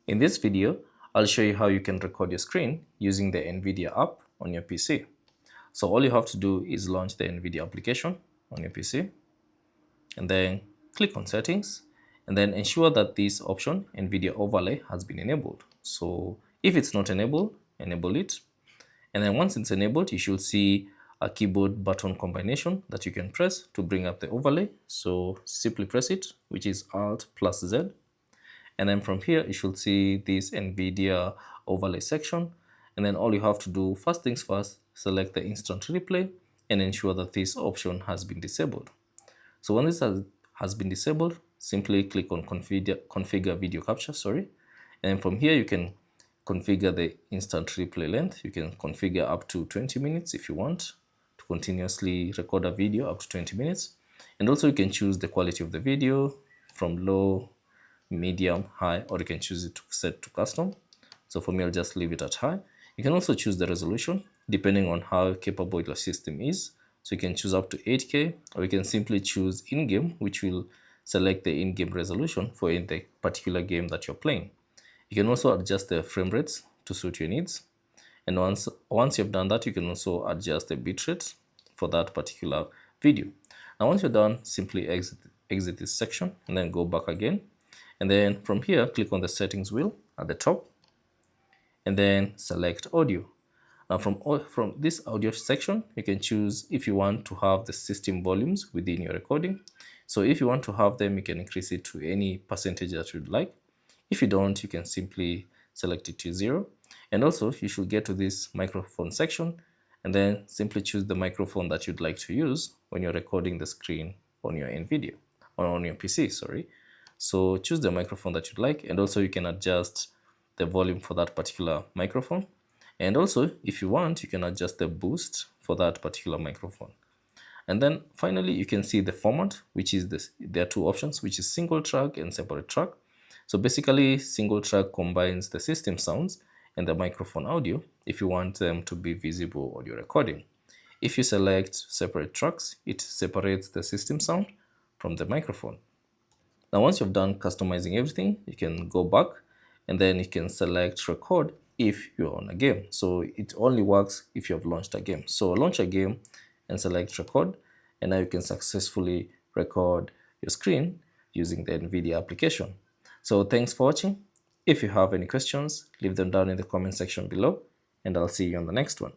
In this video, I'll show you how you can record your screen using the NVIDIA app on your PC. So all you have to do is launch the NVIDIA application on your PC and then click on settings and then ensure that this option NVIDIA overlay has been enabled. So if it's not enabled, enable it. And then once it's enabled, you should see a keyboard button combination that you can press to bring up the overlay. So simply press it, which is Alt plus Z. And then from here, you should see this NVIDIA overlay section. And then all you have to do, first things first, select the instant replay and ensure that this option has been disabled. So when this has been disabled, simply click on configure video capture, And from here, you can configure the instant replay length. You can configure up to 20 minutes if you want to continuously record a video up to 20 minutes. And also you can choose the quality of the video from low, medium, high, or you can choose it to set to custom. So for me, I'll just leave it at high. You can also choose the resolution depending on how capable your system is. So you can choose up to 8K, or you can simply choose in-game, which will select the in-game resolution for the particular game that you're playing. You can also adjust the frame rates to suit your needs. And once you've done that, you can also adjust the bitrate for that particular video. Now, once you're done, simply exit this section and then go back again. And then from here, click on the settings wheel at the top and then select audio. Now from this audio section, you can choose if you want to have the system volumes within your recording. So if you want to have them, you can increase it to any percentage that you'd like. If you don't, you can simply select it to 0. And also you should get to this microphone section and then simply choose the microphone that you'd like to use when you're recording the screen on your NVIDIA or on your PC, So choose the microphone that you'd like, and also you can adjust the volume for that particular microphone. And also, if you want, you can adjust the boost for that particular microphone. And then finally, you can see the format, which is this. There are two options, which is single track and separate track. So basically, single track combines the system sounds and the microphone audio if you want them to be visible on your recording. If you select separate tracks, it separates the system sound from the microphone. Now, once you've done customizing everything, you can go back and then you can select record if you're on a game. So it only works if you have launched a game. So launch a game and select record, and now you can successfully record your screen using the NVIDIA application. So thanks for watching. If you have any questions, leave them down in the comment section below, and I'll see you on the next one.